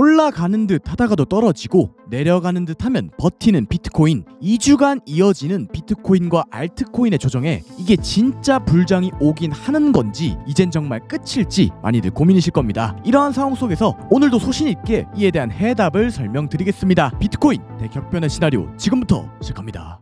올라가는 듯 하다가도 떨어지고 내려가는 듯 하면 버티는 비트코인. 2주간 이어지는 비트코인과 알트코인의 조정에 이게 진짜 불장이 오긴 하는 건지 이젠 정말 끝일지 많이들 고민이실 겁니다. 이러한 상황 속에서 오늘도 소신있게 이에 대한 해답을 설명드리겠습니다. 비트코인 대격변의 시나리오 지금부터 시작합니다.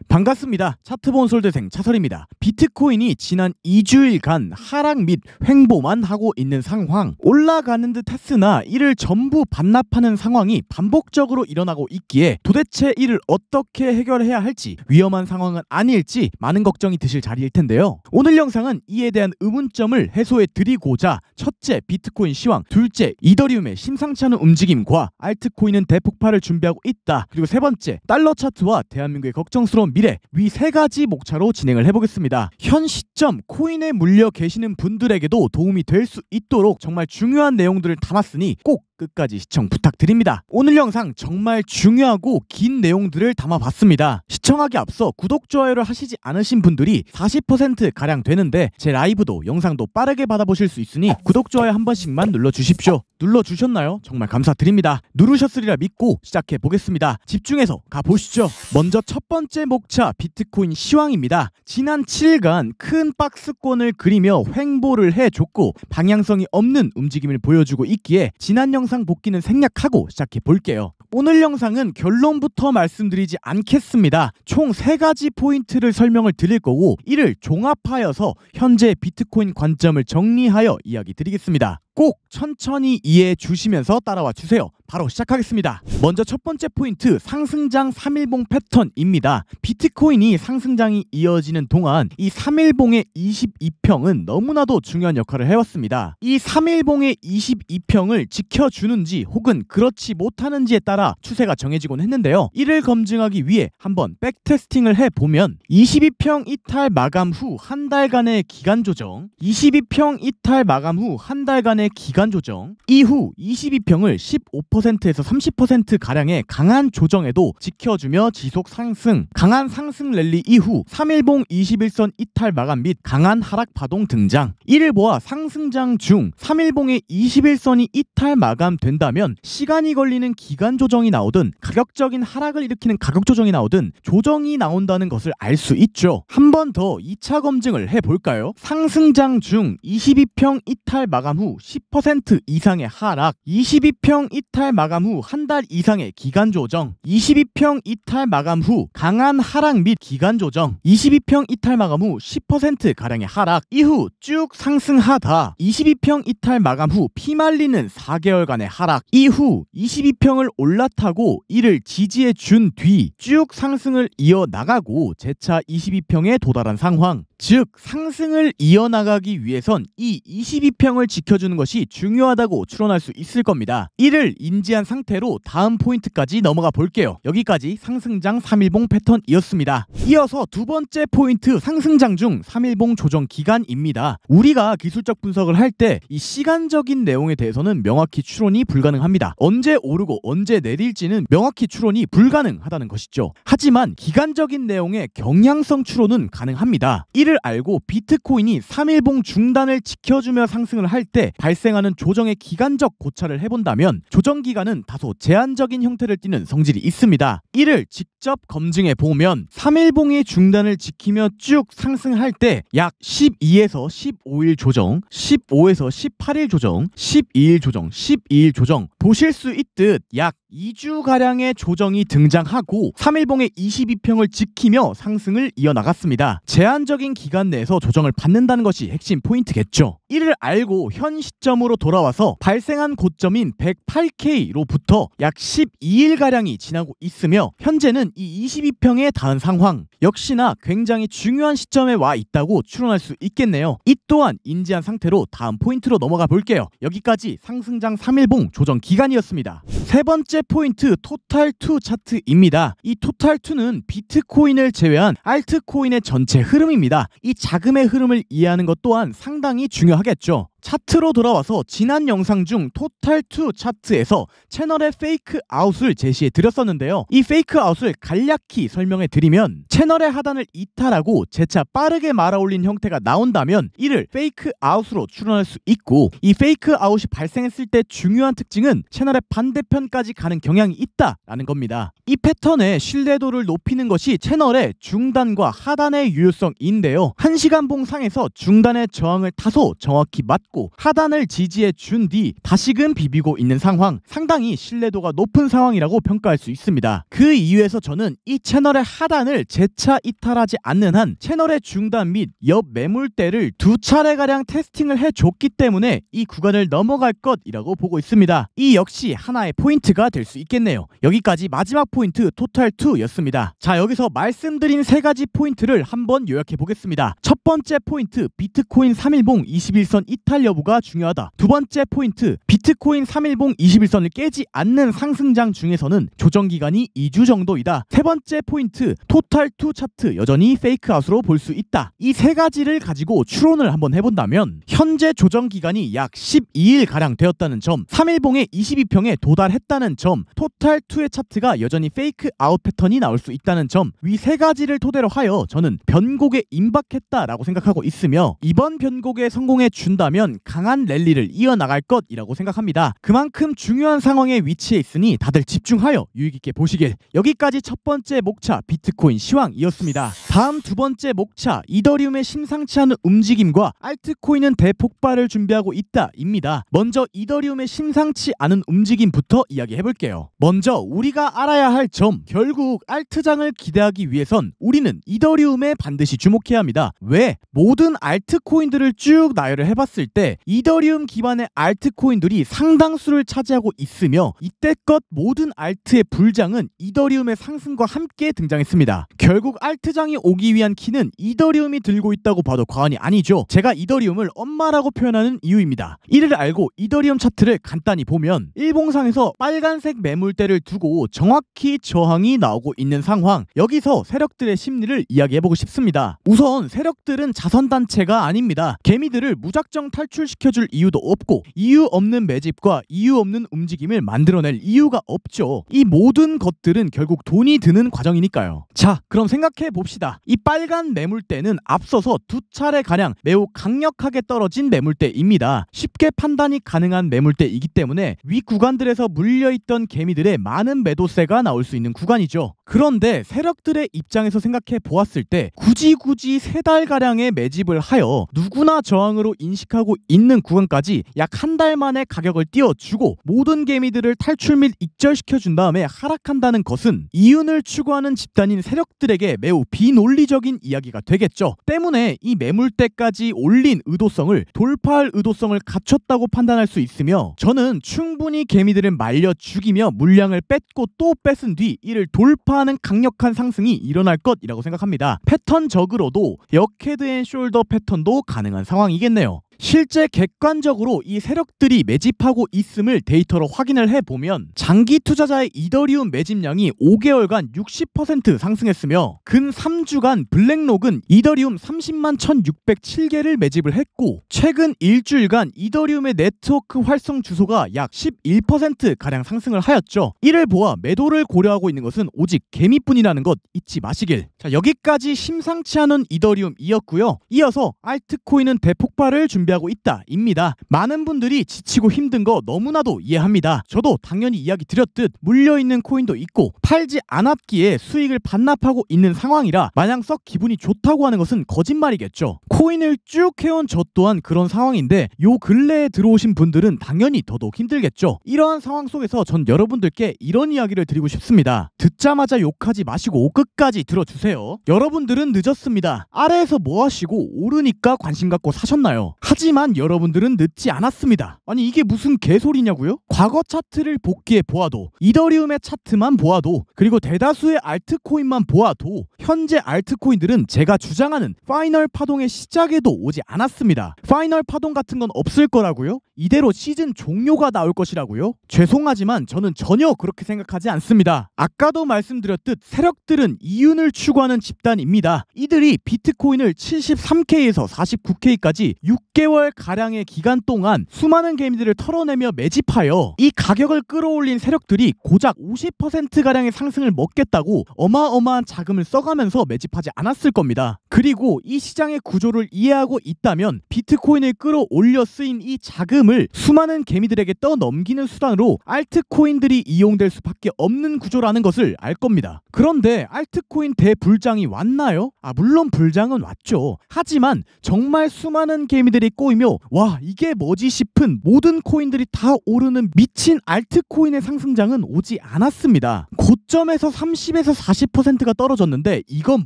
반갑습니다. 차트본솔대생 차설입니다. 비트코인이 지난 2주일간 하락 및 횡보만 하고 있는 상황, 올라가는 듯 했으나 이를 전부 반납하는 상황이 반복적으로 일어나고 있기에 도대체 이를 어떻게 해결해야 할지, 위험한 상황은 아닐지 많은 걱정이 드실 자리일 텐데요. 오늘 영상은 이에 대한 의문점을 해소해 드리고자 첫째, 비트코인 시황, 둘째, 이더리움의 심상치 않은 움직임과 알트코인은 대폭발을 준비하고 있다, 그리고 세 번째, 달러 차트와 대한민국의 걱정스러운 미래, 위 세 가지 목차로 진행을 해보겠습니다. 현 시점 코인에 물려 계시는 분들에게도 도움이 될 수 있도록 정말 중요한 내용들을 담았으니 꼭 끝까지 시청 부탁드립니다. 오늘 영상 정말 중요하고 긴 내용들을 담아봤습니다. 시청하기 앞서 구독, 좋아요를 하시지 않으신 분들이 40%가량 되는데 제 라이브도 영상도 빠르게 받아보실 수 있으니 구독, 좋아요 한 번씩만 눌러주십시오. 눌러주셨나요? 정말 감사드립니다. 누르셨으리라 믿고 시작해보겠습니다. 집중해서 가보시죠. 먼저 첫 번째 목차, 비트코인 시황입니다. 지난 7일간 큰 박스권을 그리며 횡보를 해줬고 방향성이 없는 움직임을 보여주고 있기에 지난 영상 복귀는 생략하고 시작해볼게요. 오늘 영상은 결론부터 말씀드리지 않겠습니다. 총 3가지 포인트를 설명을 드릴 거고 이를 종합하여서 현재 비트코인 관점을 정리하여 이야기 드리겠습니다. 꼭 천천히 이해해 주시면서 따라와 주세요. 바로 시작하겠습니다. 먼저 첫 번째 포인트, 상승장 3일봉 패턴입니다. 비트코인이 상승장이 이어지는 동안 이 3일봉의 22평은 너무나도 중요한 역할을 해왔습니다. 이 3일봉의 22평을 지켜주는지 혹은 그렇지 못하는지에 따라 추세가 정해지곤 했는데요. 이를 검증하기 위해 한번 백테스팅을 해보면 22평 이탈 마감 후 한 달간의 기간 조정, 22평 이탈 마감 후 한 달간의 기간 조정, 이후 22평을 15%에서 30%가량의 강한 조정에도 지켜주며 지속 상승, 강한 상승 랠리 이후 3일봉 21선 이탈 마감 및 강한 하락 파동 등장. 이를 보아 상승장 중 3일봉의 21선이 이탈 마감된다면 시간이 걸리는 기간 조정이 나오든 가격적인 하락을 일으키는 가격 조정이 나오든 조정이 나온다는 것을 알 수 있죠. 한 번 더 2차 검증을 해볼까요? 상승장 중 22평 이탈 마감 후 10% 이상의 하락, 22평 이탈 마감 후 한 달 이상의 기간 조정, 22평 이탈 마감 후 강한 하락 및 기간 조정, 22평 이탈 마감 후 10%가량의 하락, 이후 쭉 상승하다 22평 이탈 마감 후 피말리는 4개월간의 하락, 이후 22평을 올라타고 이를 지지해 준 뒤 쭉 상승을 이어나가고 재차 22평에 도달한 상황. 즉 상승을 이어나가기 위해선 이 22평을 지켜주는 것이 중요하다고 추론할 수 있을 겁니다. 이를 인지한 상태로 다음 포인트까지 넘어가 볼게요. 여기까지 상승장 3일봉 패턴이었습니다. 이어서 두 번째 포인트, 상승장 중 3일봉 조정 기간입니다. 우리가 기술적 분석을 할 때 이 시간적인 내용에 대해서는 명확히 추론이 불가능합니다. 언제 오르고 언제 내릴지는 명확히 추론이 불가능하다는 것이죠. 하지만 기간적인 내용의 경향성 추론은 가능합니다. 이를 알고 비트코인이 3일봉 중단을 지켜주며 상승을 할 때 발생하는 조정의 기간적 고찰을 해본다면 조정 기간은 다소 제한적인 형태를 띠는 성질이 있습니다. 이를 직접 검증해 보면 3일봉의 중단을 지키며 쭉 상승할 때 약 12에서 15일 조정, 15에서 18일 조정, 12일 조정, 12일 조정, 보실 수 있듯 약 2주가량의 조정이 등장하고 3일봉의 22평을 지키며 상승을 이어나갔습니다. 제한적인 기간 내에서 조정을 받는다는 것이 핵심 포인트겠죠. 이를 알고 현 시점으로 돌아와서 발생한 고점인 108K로부터 약 12일가량이 지나고 있으며 현재는 이 22평에 닿은 상황, 역시나 굉장히 중요한 시점에 와 있다고 추론할 수 있겠네요. 이 또한 인지한 상태로 다음 포인트로 넘어가 볼게요. 여기까지 상승장 3일봉 조정 기간이었습니다. 세 번째 포인트, 토탈2 차트입니다. 이 토탈2는 비트코인을 제외한 알트코인의 전체 흐름입니다. 이 자금의 흐름을 이해하는 것 또한 상당히 중요하겠죠. 차트로 돌아와서 지난 영상 중 토탈2 차트에서 채널의 페이크 아웃을 제시해 드렸었는데요. 이 페이크 아웃을 간략히 설명해 드리면 채널의 하단을 이탈하고 재차 빠르게 말아올린 형태가 나온다면 이를 페이크 아웃으로 추론할 수 있고, 이 페이크 아웃이 발생했을 때 중요한 특징은 채널의 반대편까지 가는 경향이 있다라는 겁니다. 이 패턴의 신뢰도를 높이는 것이 채널의 중단과 하단의 유효성인데요. 1시간봉 상에서 중단의 저항을 다소 정확히 맞고 하단을 지지해 준 뒤 다시금 비비고 있는 상황, 상당히 신뢰도가 높은 상황이라고 평가할 수 있습니다. 그 이유에서 저는 이 채널의 하단을 재차 이탈하지 않는 한 채널의 중단 및 옆 매물대를 2차례가량 테스팅을 해줬기 때문에 이 구간을 넘어갈 것이라고 보고 있습니다. 이 역시 하나의 포인트가 될 수 있겠네요. 여기까지 마지막 포인트 토탈2였습니다. 자, 여기서 말씀드린 3가지 포인트를 한번 요약해 보겠습니다. 첫 번째 포인트, 비트코인 3일봉 21선 이탈 여부가 중요하다. 두 번째 포인트, 비트코인 3일봉 21선을 깨지 않는 상승장 중에서는 조정기간이 2주 정도이다. 세 번째 포인트, 토탈2 차트 여전히 페이크아웃으로 볼 수 있다. 이 3가지를 가지고 추론을 한번 해본다면 현재 조정기간이 약 12일가량 되었다는 점, 3일봉의 22평에 도달했다는 점, 토탈2의 차트가 여전히 페이크아웃 패턴이 나올 수 있다는 점, 위 3가지를 토대로 하여 저는 변곡에 임박했다라고 생각하고 있으며, 이번 변곡에 성공해 준다면 강한 랠리를 이어나갈 것이라고 생각합니다. 그만큼 중요한 상황에 위치해 있으니 다들 집중하여 유익있게 보시길. 여기까지 첫 번째 목차 비트코인 시황이었습니다. 다음 두 번째 목차, 이더리움의 심상치 않은 움직임과 알트코인은 대폭발을 준비하고 있다 입니다. 먼저 이더리움의 심상치 않은 움직임부터 이야기해볼게요. 먼저 우리가 알아야 할 점, 결국 알트장을 기대하기 위해선 우리는 이더리움에 반드시 주목해야 합니다. 왜? 모든 알트코인들을 쭉 나열을 해봤을 때 이더리움 기반의 알트코인들이 상당수를 차지하고 있으며, 이때껏 모든 알트의 불장은 이더리움의 상승과 함께 등장했습니다. 결국 알트장이 오기 위한 키는 이더리움이 들고 있다고 봐도 과언이 아니죠. 제가 이더리움을 엄마라고 표현하는 이유입니다. 이를 알고 이더리움 차트를 간단히 보면 일봉상에서 빨간색 매물대를 두고 정확히 저항이 나오고 있는 상황, 여기서 세력들의 심리를 이야기해보고 싶습니다. 우선 세력들은 자선단체가 아닙니다. 개미들을 무작정 탈출시켜줄 이유도 없고 이유 없는 매집과 이유 없는 움직임을 만들어낼 이유가 없죠. 이 모든 것들은 결국 돈이 드는 과정이니까요. 자, 그럼 생각해봅시다. 이 빨간 매물대는 앞서서 2차례가량 매우 강력하게 떨어진 매물대입니다. 쉽게 판단이 가능한 매물대이기 때문에 위 구간들에서 물려있던 개미들의 많은 매도세가 나올 수 있는 구간이죠. 그런데 세력들의 입장에서 생각해 보았을 때 굳이 3달가량의 매집을 하여 누구나 저항으로 인식하고 있는 구간까지 약 한 달 만에 가격을 띄워주고 모든 개미들을 탈출 및 익절시켜준 다음에 하락한다는 것은 이윤을 추구하는 집단인 세력들에게 매우 비논리적인 이야기가 되겠죠. 때문에 이 매물대까지 올린 의도성을 돌파할 의도성을 갖췄다고 판단할 수 있으며, 저는 충분히 개미들을 말려 죽이며 물량을 뺏고 또 뺏은 뒤 이를 돌파하는 강력한 상승이 일어날 것이라고 생각합니다. 패턴적으로도 역헤드앤숄더 패턴도 가능한 상황이겠네요. 실제 객관적으로 이 세력들이 매집하고 있음을 데이터로 확인을 해보면 장기 투자자의 이더리움 매집량이 5개월간 60% 상승했으며 근 3주간 블랙록은 이더리움 30만 1607개를 매집을 했고, 최근 일주일간 이더리움의 네트워크 활성 주소가 약 11%가량 상승을 하였죠. 이를 보아 매도를 고려하고 있는 것은 오직 개미뿐이라는 것 잊지 마시길. 자, 여기까지 심상치 않은 이더리움이었고요. 이어서 알트코인은 대폭발을 준비하고 있다 입니다. 많은 분들이 지치고 힘든 거 너무나도 이해합니다. 저도 당연히 이야기 드렸듯 물려있는 코인도 있고 팔지 않았기에 수익을 반납하고 있는 상황이라 마냥 썩 기분이 좋다고 하는 것은 거짓말이겠죠. 코인을 쭉 해온 저 또한 그런 상황인데 요 근래에 들어오신 분들은 당연히 더더욱 힘들겠죠. 이러한 상황 속에서 전 여러분들께 이런 이야기를 드리고 싶습니다. 듣자마자 욕하지 마시고 끝까지 들어주세요. 여러분들은 늦었습니다. 아래에서 뭐 하시고 오르니까 관심 갖고 사셨나요? 하지만 여러분들은 늦지 않았습니다. 아니 이게 무슨 개소리냐고요? 과거 차트를 복귀해 보아도, 이더리움의 차트만 보아도, 그리고 대다수의 알트코인만 보아도 현재 알트코인들은 제가 주장하는 파이널 파동의 시작에도 오지 않았습니다. 파이널 파동 같은 건 없을 거라고요? 이대로 시즌 종료가 나올 것이라고요? 죄송하지만 저는 전혀 그렇게 생각하지 않습니다. 아까도 말씀드렸듯 세력들은 이윤을 추구하는 집단입니다. 이들이 비트코인을 73K에서 49K까지 6개월 6개월 가량의 기간 동안 수많은 개미들을 털어내며 매집하여 이 가격을 끌어올린 세력들이 고작 50% 가량의 상승을 먹겠다고 어마어마한 자금을 써가면서 매집하지 않았을 겁니다. 그리고 이 시장의 구조를 이해하고 있다면 비트코인을 끌어올려 쓰인 이 자금을 수많은 개미들에게 떠넘기는 수단으로 알트코인들이 이용될 수밖에 없는 구조라는 것을 알 겁니다. 그런데 알트코인 대불장이 왔나요? 물론 불장은 왔죠. 하지만 정말 수많은 개미들이 꼬이며 와 이게 뭐지 싶은 모든 코인들이 다 오르는 미친 알트코인의 상승장은 오지 않았습니다. 고점에서 30에서 40%가 떨어졌는데 이건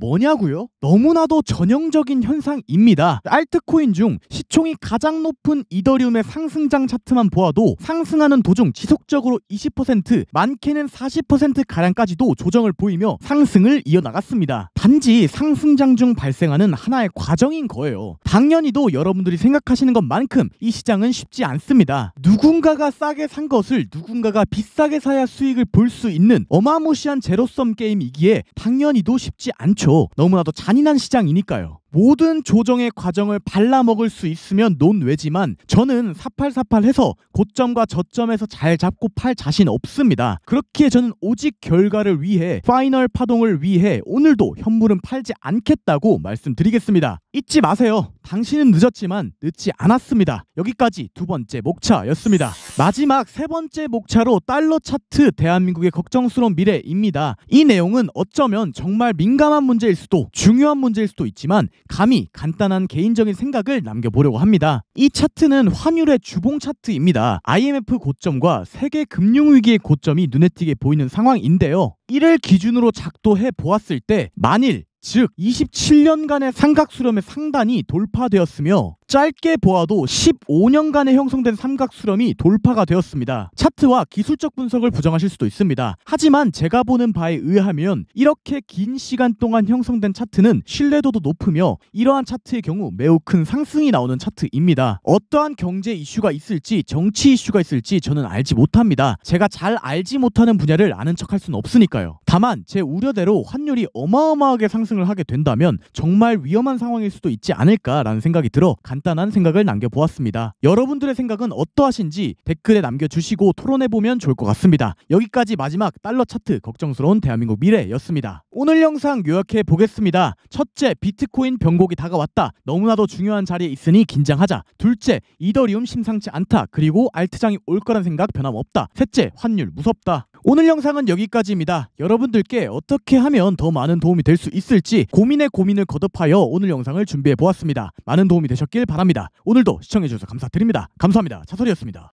뭐냐고요? 너무나도 전형적인 현상입니다. 알트코인 중 시총이 가장 높은 이더리움의 상승장 차트만 보아도 상승하는 도중 지속적으로 20%, 많게는 40%가량까지도 조정을 보이며 상승을 이어나갔습니다. 단지 상승장 중 발생하는 하나의 과정인 거예요. 당연히도 여러분들이 생각하시는 것만큼 이 시장은 쉽지 않습니다. 누군가가 싸게 산 것을 누군가가 비싸게 사야 수익을 볼 수 있는 어마무시한 제로섬 게임이기에 당연히도 쉽지 않죠. 너무나도 잔인한 시장이니까요. 모든 조정의 과정을 발라먹을 수 있으면 논외지만 저는 4848해서 고점과 저점에서 잘 잡고 팔 자신 없습니다. 그렇기에 저는 오직 결과를 위해 파이널 파동을 위해 오늘도 현물은 팔지 않겠다고 말씀드리겠습니다. 잊지 마세요. 당신은 늦었지만 늦지 않았습니다. 여기까지 두 번째 목차였습니다. 마지막 세 번째 목차로 달러 차트 대한민국의 걱정스러운 미래입니다. 이 내용은 어쩌면 정말 민감한 문제일 수도 중요한 문제일 수도 있지만 감히 간단한 개인적인 생각을 남겨보려고 합니다. 이 차트는 환율의 주봉 차트입니다. IMF 고점과 세계 금융위기의 고점이 눈에 띄게 보이는 상황인데요. 이를 기준으로 작도해 보았을 때 만일 즉 27년간의 삼각수렴의 상단이 돌파되었으며 짧게 보아도 15년간에 형성된 삼각수렴이 돌파가 되었습니다. 차트와 기술적 분석을 부정하실 수도 있습니다. 하지만 제가 보는 바에 의하면 이렇게 긴 시간 동안 형성된 차트는 신뢰도도 높으며 이러한 차트의 경우 매우 큰 상승이 나오는 차트입니다. 어떠한 경제 이슈가 있을지 정치 이슈가 있을지 저는 알지 못합니다. 제가 잘 알지 못하는 분야를 아는 척할 수는 없으니까요. 다만 제 우려대로 환율이 어마어마하게 상승을 하게 된다면 정말 위험한 상황일 수도 있지 않을까라는 생각이 들어 간단한 생각을 남겨보았습니다. 여러분들의 생각은 어떠하신지 댓글에 남겨주시고 토론해보면 좋을 것 같습니다. 여기까지 마지막 달러 차트 걱정스러운 대한민국 미래였습니다. 오늘 영상 요약해 보겠습니다. 첫째, 비트코인 변곡이 다가왔다. 너무나도 중요한 자리에 있으니 긴장하자. 둘째, 이더리움 심상치 않다. 그리고 알트장이 올 거란 생각 변함없다. 셋째, 환율 무섭다. 오늘 영상은 여기까지입니다. 여러분들께 어떻게 하면 더 많은 도움이 될 수 있을지 고민에 고민을 거듭하여 오늘 영상을 준비해 보았습니다. 많은 도움이 되셨길 바랍니다. 오늘도 시청해주셔서 감사드립니다. 감사합니다. 차설이었습니다.